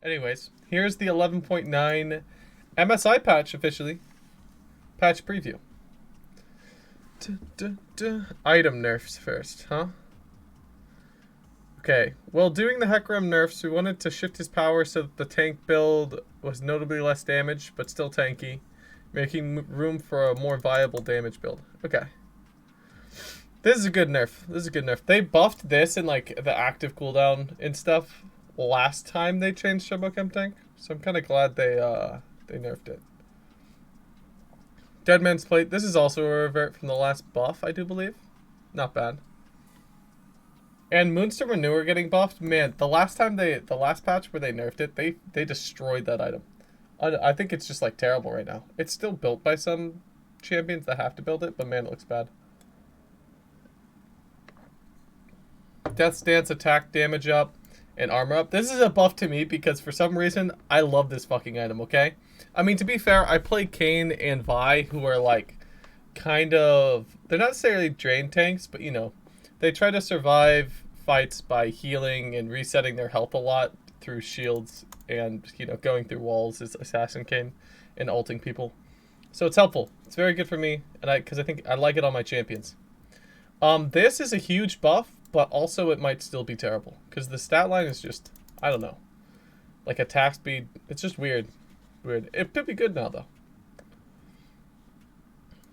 Anyways, here's the 11.9 MSI patch officially. Patch preview. Item nerfs first, huh? Okay, well, doing the Hecarim nerfs, we wanted to shift his power so that the tank build was notably less damage, but still tanky, making room for a more viable damage build. Okay. This is a good nerf. This is a good nerf. They buffed this in, like, the active cooldown and stuff last time they changed Turbo Chem Tank, so I'm kind of glad they nerfed it. Dead Man's Plate. This is also a revert from the last buff, I do believe. Not bad. And Moonstorm and Renewer getting buffed. Man, the last patch where they nerfed it, they destroyed that item. I think it's just like terrible right now. It's still built by some champions that have to build it, but man, it looks bad. Death's Dance attack damage up and armor up. This is a buff to me because for some reason I love this fucking item, okay? I mean, to be fair, I play Kayn and Vi, who are like kind of, they're not necessarily drain tanks, but you know, they try to survive fights by healing and resetting their health a lot through shields and, you know, going through walls as Assassin Kayn and ulting people. So it's helpful. It's very good for me, and because I think I like it on my champions. This is a huge buff, but also it might still be terrible because the stat line is just, I don't know, like attack speed. It's just weird. Weird. It could be good now though.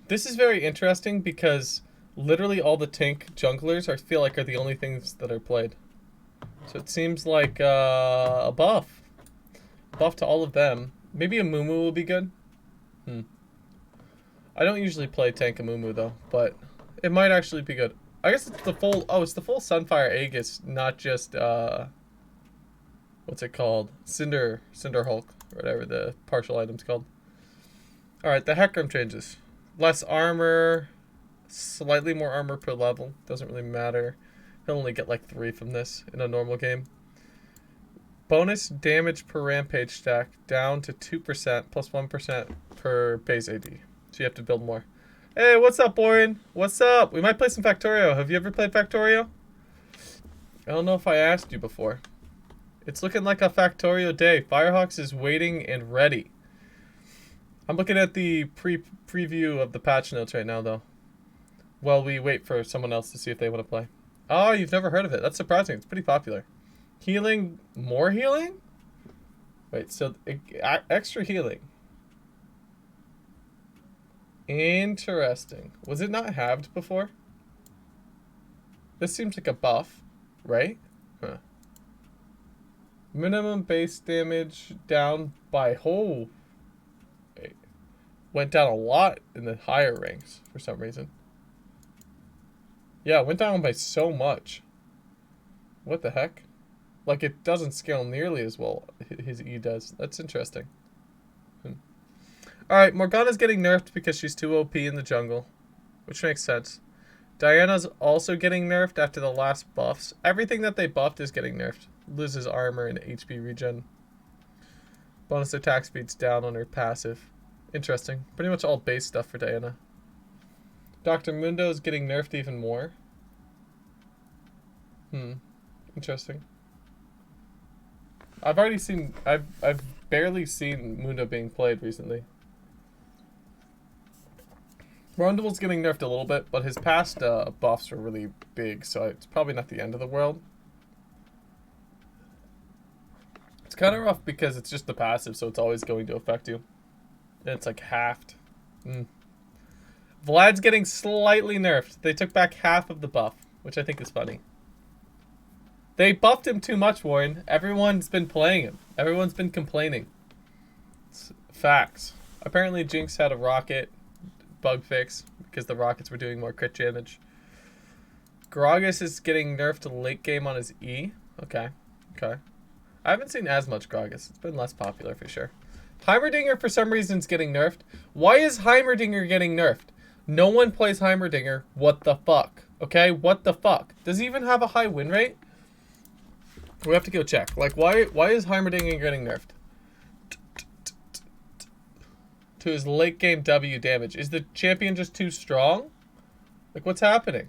This is very interesting because literally all the tank junglers I feel like are the only things that are played. So it seems like a buff. Buff to all of them. Maybe a Mumu will be good. I don't usually play tank a Mumu though, but it might actually be good. I guess it's the full, it's the full Sunfire Aegis, not just, what's it called? Cinder Hulk, or whatever the partial item's called. Alright, the Hecarim changes. Less armor, slightly more armor per level. Doesn't really matter. He'll only get like 3 from this in a normal game. Bonus damage per rampage stack down to 2% plus 1% per base AD. So you have to build more. Hey, what's up, Orion? What's up? We might play some Factorio. Have you ever played Factorio? I don't know if I asked you before. It's looking like a Factorio day. Firehawks is waiting and ready. I'm looking at the preview of the patch notes right now, though. While we wait for someone else to see if they want to play. Oh, you've never heard of it. That's surprising. It's pretty popular. Healing. More healing? Wait, so extra healing. Interesting. Was it not halved before? This seems like a buff, right? Huh. Minimum base damage down by whole. Wait. Went down a lot in the higher ranks for some reason. Yeah, it went down by so much. What the heck? Like, it doesn't scale nearly as well his E does. That's interesting. Alright, Morgana's getting nerfed because she's too OP in the jungle, which makes sense. Diana's also getting nerfed after the last buffs. Everything that they buffed is getting nerfed. Loses armor and HP regen. Bonus attack speed's down on her passive. Interesting. Pretty much all base stuff for Diana. Dr. Mundo is getting nerfed even more. Interesting. I've barely seen Mundo being played recently. Rondell's getting nerfed a little bit, but his past buffs were really big, so it's probably not the end of the world. It's kind of rough because it's just the passive, so it's always going to affect you. And it's like halved. Vlad's getting slightly nerfed. They took back half of the buff, which I think is funny. They buffed him too much, Warren. Everyone's been playing him. Everyone's been complaining. It's facts. Apparently Jinx had a rocket bug fix because the rockets were doing more crit damage. Gragas is getting nerfed late game on his E. Okay. I haven't seen as much Gragas. It's been less popular for sure. Heimerdinger for some reason is getting nerfed. Why is Heimerdinger getting nerfed? No one plays Heimerdinger. What the fuck? Okay, what the fuck? Does he even have a high win rate? We have to go check. Like, why is Heimerdinger getting nerfed? To his late game W damage. Is the champion just too strong? Like, what's happening?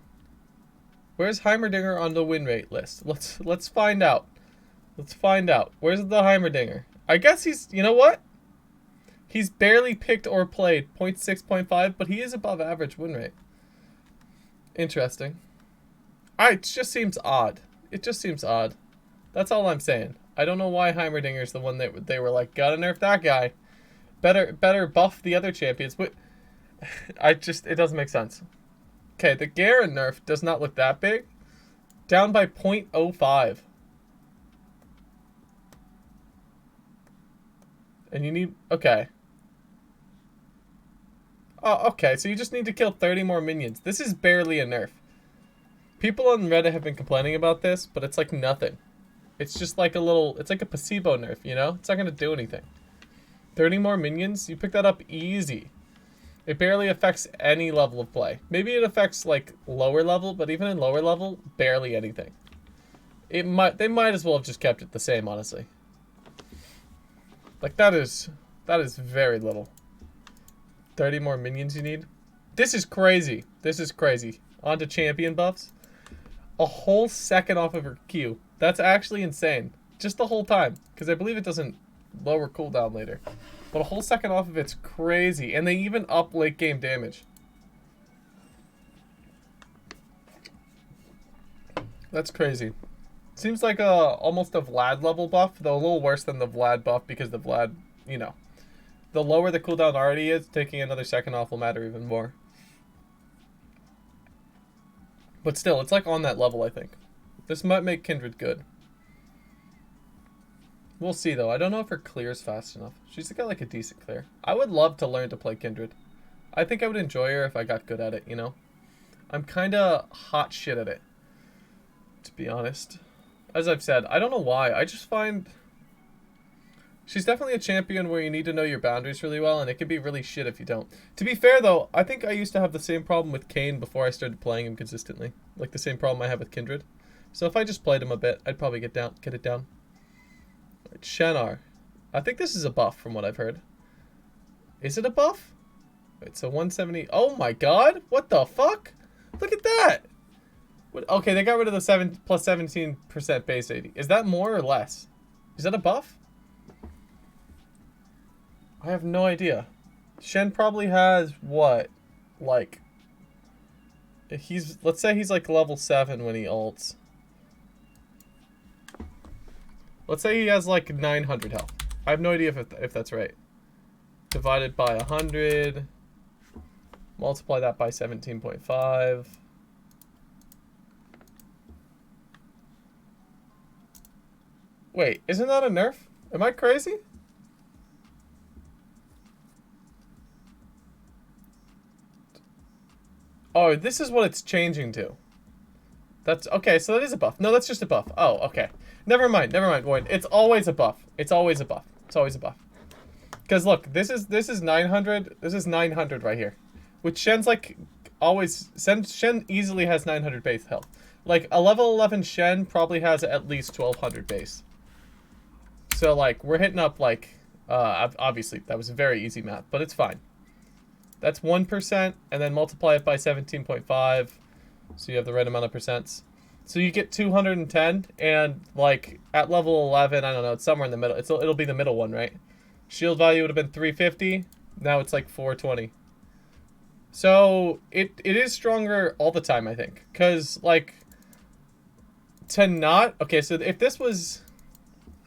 Where's Heimerdinger on the win rate list? Let's find out. Let's find out. Where's the Heimerdinger? I guess he's... You know what? He's barely picked or played. 0.6, 0.5, but he is above average win rate. Interesting. It just seems odd. It just seems odd. That's all I'm saying. I don't know why Heimerdinger's the one that they were like, gotta nerf that guy. Better buff the other champions. But it doesn't make sense. Okay, the Garen Nerf does not look that big. Down by 0.05. And you need... Okay. Oh, okay. So you just need to kill 30 more minions. This is barely a nerf. People on Reddit have been complaining about this, but it's like nothing. It's just like a little... It's like a placebo nerf, you know? It's not going to do anything. 30 more minions? You pick that up easy. It barely affects any level of play. Maybe it affects, like, lower level, but even in lower level, barely anything. They might as well have just kept it the same, honestly. Like, that is very little. 30 more minions you need? This is crazy. This is crazy. On to champion buffs. A whole second off of her Q. That's actually insane. Just the whole time. Because I believe it doesn't lower cooldown later. But a whole second off of it's crazy. And they even up late game damage. That's crazy. Seems like almost a Vlad level buff, though a little worse than the Vlad buff because the Vlad, you know, the lower the cooldown already is, taking another second off will matter even more. But still, it's like on that level, I think. This might make Kindred good. We'll see, though. I don't know if her clear's fast enough. She's got, like, a decent clear. I would love to learn to play Kindred. I think I would enjoy her if I got good at it, you know? I'm kind of hot shit at it, to be honest. As I've said, I don't know why. I just find... She's definitely a champion where you need to know your boundaries really well, and it can be really shit if you don't. To be fair, though, I think I used to have the same problem with Kayn before I started playing him consistently. Like the same problem I have with Kindred. So if I just played him a bit, I'd probably get it down. Chana. I think this is a buff from what I've heard. Is it a buff? Wait, so 170. Oh my god! What the fuck? Look at that! Okay, they got rid of the plus 17% base 80. Is that more or less? Is that a buff? I have no idea. Shen probably has what? Like... Let's say he's like level 7 when he ults. Let's say he has like 900 health. I have no idea if that's right. Divided by 100. Multiply that by 17.5. Wait, isn't that a nerf? Am I crazy? Oh, this is what it's changing to. That's okay, so that is a buff. No, that's just a buff. Oh, okay. Never mind, Warren. It's always a buff. It's always a buff. It's always a buff. Because look, this is 900. This is 900 right here. Which Shen's like always Shen easily has 900 base health. Like a level 11 Shen probably has at least 1200 base. So like we're hitting up like obviously that was a very easy math, but it's fine. That's 1% and then multiply it by 17.5 so you have the right amount of percents. So you get 210 and like at level 11, I don't know, it's somewhere in the middle. It'll be the middle one, right? Shield value would have been 350. Now it's like 420. So it is stronger all the time, I think. Cause like to not okay, so if this was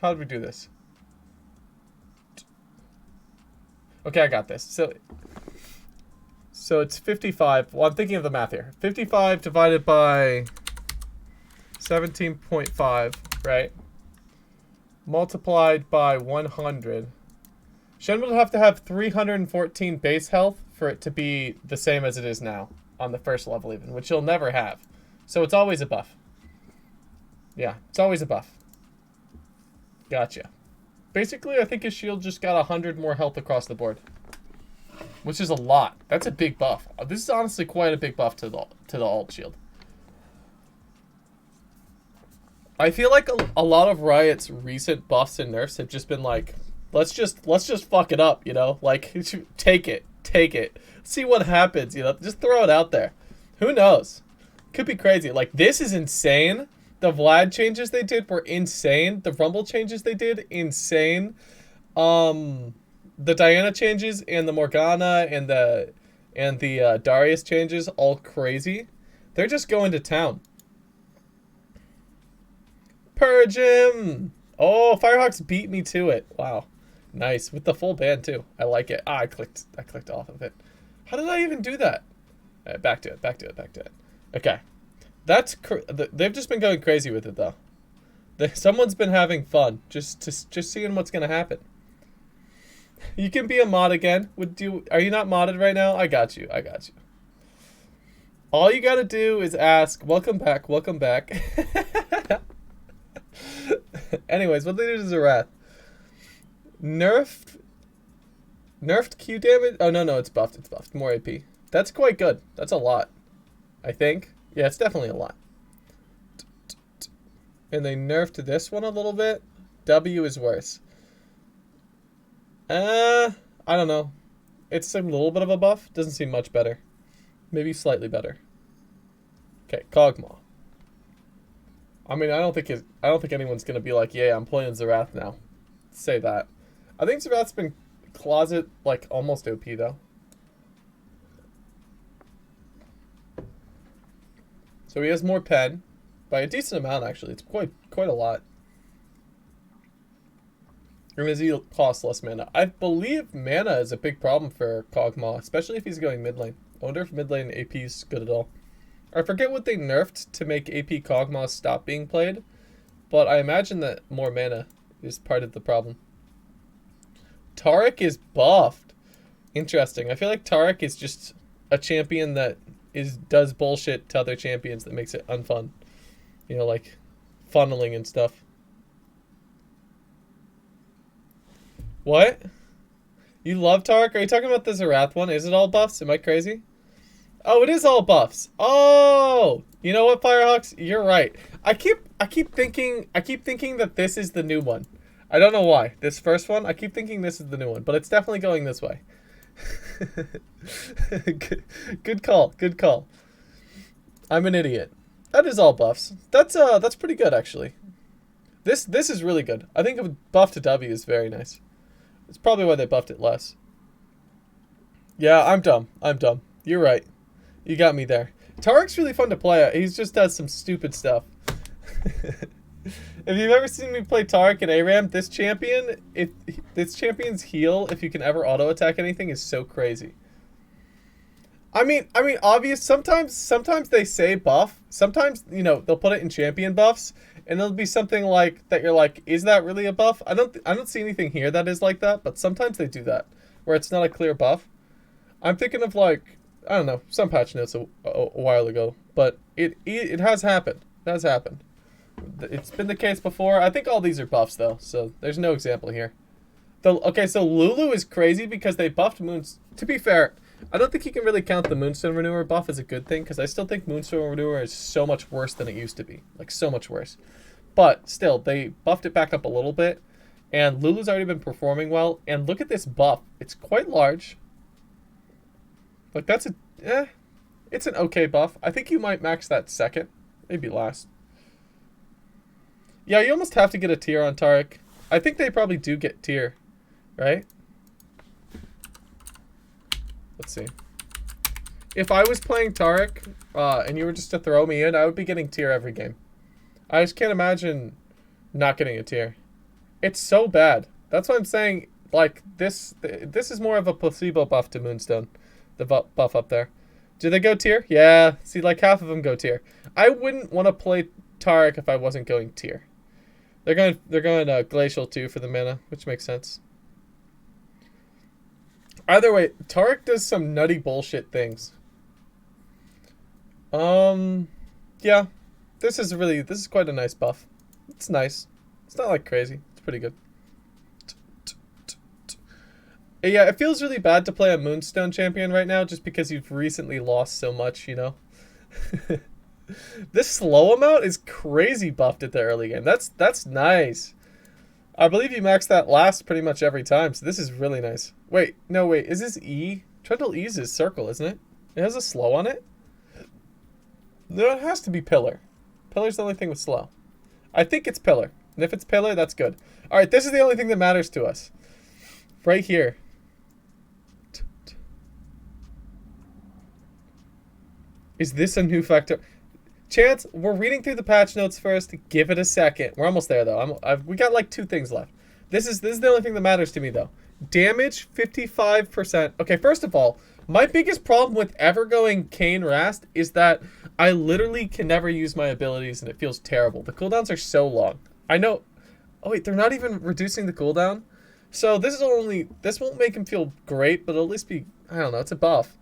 how did we do this? Okay, I got this. So it's 55. Well, I'm thinking of the math here. 55 divided by 17.5, right? Multiplied by 100. Shen would have to have 314 base health for it to be the same as it is now on the first level even, which he'll never have. So it's always a buff. Yeah, it's always a buff. Gotcha. Basically, I think his shield just got 100 more health across the board. Which is a lot. That's a big buff. This is honestly quite a big buff to the alt shield. I feel like a lot of Riot's recent buffs and nerfs have just been like, let's just fuck it up, you know? Like, take it. See what happens, you know? Just throw it out there. Who knows? Could be crazy. Like, this is insane. The Vlad changes they did were insane. The Rumble changes they did, insane. The Diana changes and the Morgana and the Darius changes, all crazy. They're just going to town. Purge him! Oh, Firehawks beat me to it. Wow. Nice. With the full band, too. I like it. Ah, I clicked off of it. How did I even do that? Right, back to it. Okay. They've just been going crazy with it, though. Someone's been having fun. Just seeing what's going to happen. You can be a mod again. Are you not modded right now? I got you. All you got to do is ask, welcome back. Anyways, what they did is Zerath. Nerfed Q damage? Oh, no, it's buffed. More AP. That's quite good. That's a lot. I think. Yeah, it's definitely a lot. And they nerfed this one a little bit. W is worse. I don't know. It's a little bit of a buff. Doesn't seem much better. Maybe slightly better. Okay, Kog'Maw. I mean, I don't think anyone's gonna be like, yeah, I'm playing Zerath now. Say that. I think Zerath's been closet like almost OP though. So he has more pen by a decent amount actually. It's quite a lot. Or does he cost less mana? I believe mana is a big problem for Kog'Maw, especially if he's going mid lane. I wonder if mid lane AP is good at all. I forget what they nerfed to make AP Kog'Maw stop being played, but I imagine that more mana is part of the problem. Taric is buffed. Interesting. I feel like Taric is just a champion that does bullshit to other champions that makes it unfun. You know, like funneling and stuff. What? You love Taric? Are you talking about the Zerath one? Is it all buffs? Am I crazy? Oh, it is all buffs. Oh, you know what, Firehawks? You're right. I keep thinking that this is the new one. I don't know why. This first one, I keep thinking this is the new one, but it's definitely going this way. Good call. I'm an idiot. That is all buffs. That's pretty good actually. This is really good. I think a buff to W is very nice. It's probably why they buffed it less. Yeah, I'm dumb. You're right. You got me there. Taric's really fun to play. He just does some stupid stuff. If you've ever seen me play Taric and ARAM, this champion's heal, if you can ever auto attack anything, is so crazy. I mean, obvious. Sometimes they say buff. Sometimes, you know, they'll put it in champion buffs, and it'll be something like that. You're like, is that really a buff? I don't see anything here that is like that. But sometimes they do that, where it's not a clear buff. I'm thinking of like, I don't know, some patch notes a while ago, but it has happened. It has happened. It's been the case before. I think all these are buffs though, so there's no example here. Okay, so Lulu is crazy because they buffed Moons. To be fair, I don't think you can really count the Moonstone Renewer buff as a good thing, because I still think Moonstone Renewer is so much worse than it used to be. Like, so much worse. But still, they buffed it back up a little bit, and Lulu's already been performing well. And look at this buff. It's quite large. Like, that's it's an okay buff. I think you might max that second, maybe last. Yeah, you almost have to get a tier on Taric. I think they probably do get tier, right? Let's see. If I was playing Taric, and you were just to throw me in, I would be getting tier every game. I just can't imagine not getting a tier. It's so bad. That's what I'm saying. Like, this is more of a placebo buff to Moonstone. The buff up there. Do they go tier? Yeah. See, like half of them go tier. I wouldn't want to play Taric if I wasn't going tier. They're going glacial too for the mana, which makes sense. Either way, Taric does some nutty bullshit things. Yeah. This is quite a nice buff. It's nice. It's not like crazy. It's pretty good. Yeah, it feels really bad to play a Moonstone champion right now just because you've recently lost so much, you know? This slow amount is crazy buffed at the early game. That's nice. I believe you max that last pretty much every time, so this is really nice. Wait, is this E? Trundle E's is circle, isn't it? It has a slow on it? No, it has to be pillar. Pillar's the only thing with slow. I think it's Pillar. And if it's Pillar, that's good. Alright, this is the only thing that matters to us. Right here. Is this a new factor? Chance, we're reading through the patch notes first. Give it a second. We're almost there, though. We got like 2 things left. This is the only thing that matters to me, though. Damage, 55%. Okay, first of all, my biggest problem with ever going Kayn Rast is that I literally can never use my abilities, and it feels terrible. The cooldowns are so long. I know... Oh, wait, they're not even reducing the cooldown? So this won't make him feel great, but it'll at least be... I don't know, it's a buff.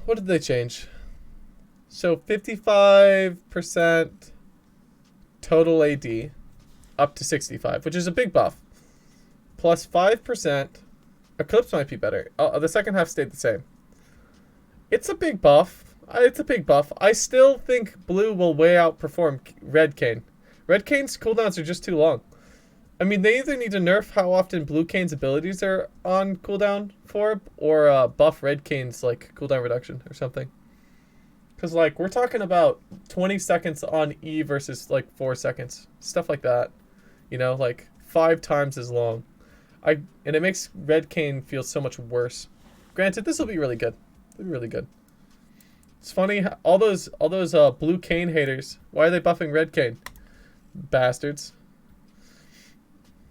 What did they change? So 55% total AD up to 65, which is a big buff. Plus 5%. Eclipse might be better. The second half stayed the same. It's a big buff. It's a big buff. I still think blue will way outperform red Kayn. Red Kayn's cooldowns are just too long. I mean, they either need to nerf how often blue Kayn's abilities are on cooldown for, or buff red Kayn's like cooldown reduction or something. Because like we're talking about 20 seconds on E versus like 4 seconds, stuff like that. You know, like 5 times as long. And it makes red Kayn feel so much worse. Granted, this will be really good. It'll be really good. It's funny, all those blue Kayn haters. Why are they buffing red Kayn? Bastards.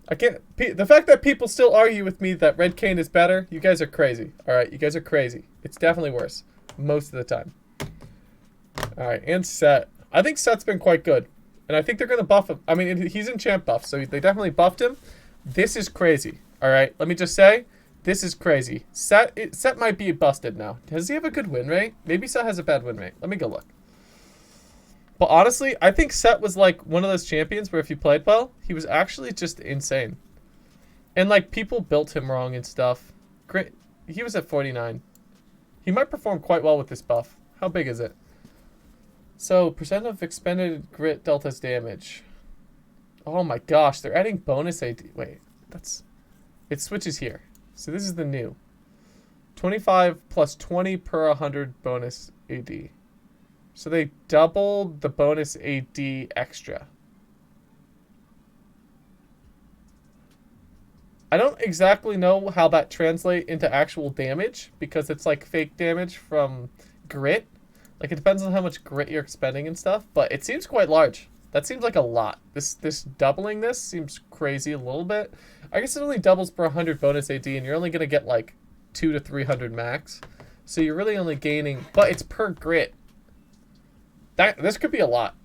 I can't. The fact that people still argue with me that red Kayn is better, you guys are crazy. All right, you guys are crazy. It's definitely worse most of the time. All right, and Set. I think Set's been quite good, and I think they're gonna buff him. I mean, he's in champ buff, so they definitely buffed him. This is crazy. All right, let me just say, this is crazy. Set might be busted now. Does he have a good win rate? Maybe Set has a bad win rate. Let me go look. But honestly, I think Set was like one of those champions where if you played well, he was actually just insane. And like people built him wrong and stuff. Great. He was at 49. He might perform quite well with this buff. How big is it? So, percent of expended grit deltas damage. Oh my gosh, they're adding bonus AD. Wait, it switches here. So this is the new. 25 plus 20 per 100 bonus AD. So they doubled the bonus AD extra. I don't exactly know how that translates into actual damage because it's like fake damage from grit. Like it depends on how much grit you're expending and stuff, but it seems quite large. That seems like a lot. This doubling this seems crazy a little bit. I guess it only doubles per 100 bonus AD and you're only going to get like 200 to 300 max. So you're really only gaining, but it's per grit. This could be a lot.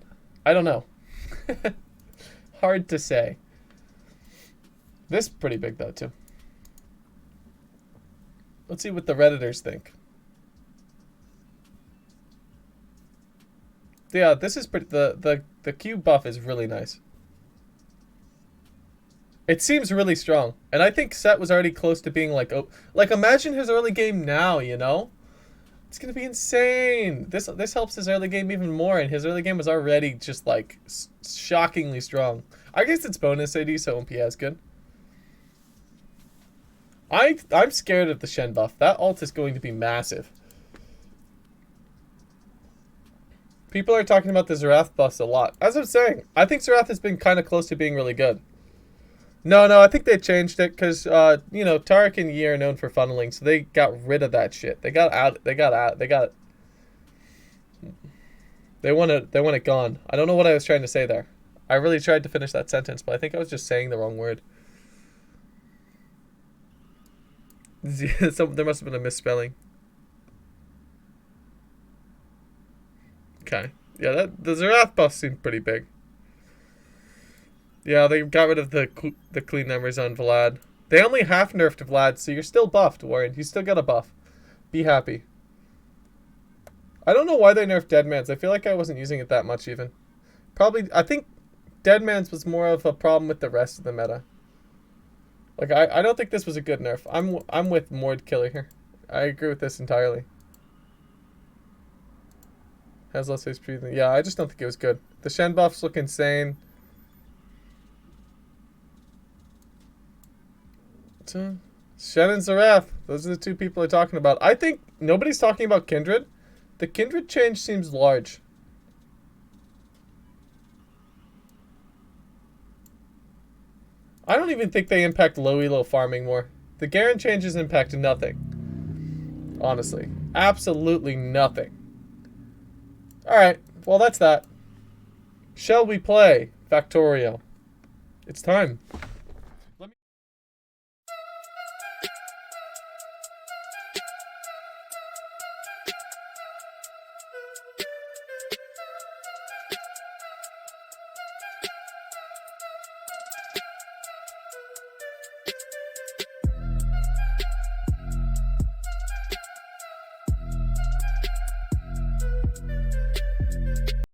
I don't know. Hard to say. This is pretty big though too. Let's see what the Redditors think. Yeah, this is pretty. The Q buff is really nice. It seems really strong, and I think Set was already close to being like, oh, like imagine his early game now. You know, it's gonna be insane. This helps his early game even more, and his early game was already just like shockingly strong. I guess it's bonus AD, so it won't be as good. I'm scared of the Shen buff. That ult is going to be massive. People are talking about the Xerath buffs a lot. As I'm saying, I think Xerath has been kind of close to being really good. No, I think they changed it because, you know, Taric and Yi are known for funneling, so they got rid of that shit. They want it gone. I don't know what I was trying to say there. I really tried to finish that sentence, but I think I was just saying the wrong word. There must have been a misspelling. Okay. Yeah, the Xerath buff seemed pretty big. Yeah, they got rid of the clean numbers on Vlad. They only half nerfed Vlad, so you're still buffed, Warren. You still got a buff. Be happy. I don't know why they nerfed Deadman's. I feel like I wasn't using it that much even. Probably, I think Deadman's was more of a problem with the rest of the meta. Like, I don't think this was a good nerf. I'm with Mord Killer here. I agree with this entirely. Has less HP. Yeah, I just don't think it was good. The Shen buffs look insane. Shen and Xerath. Those are the two people are talking about. I think nobody's talking about Kindred. The Kindred change seems large. I don't even think they impact low elo farming more. The Garen changes impact nothing. Honestly. Absolutely nothing. Alright, well that's that. Shall we play Factorial? It's time.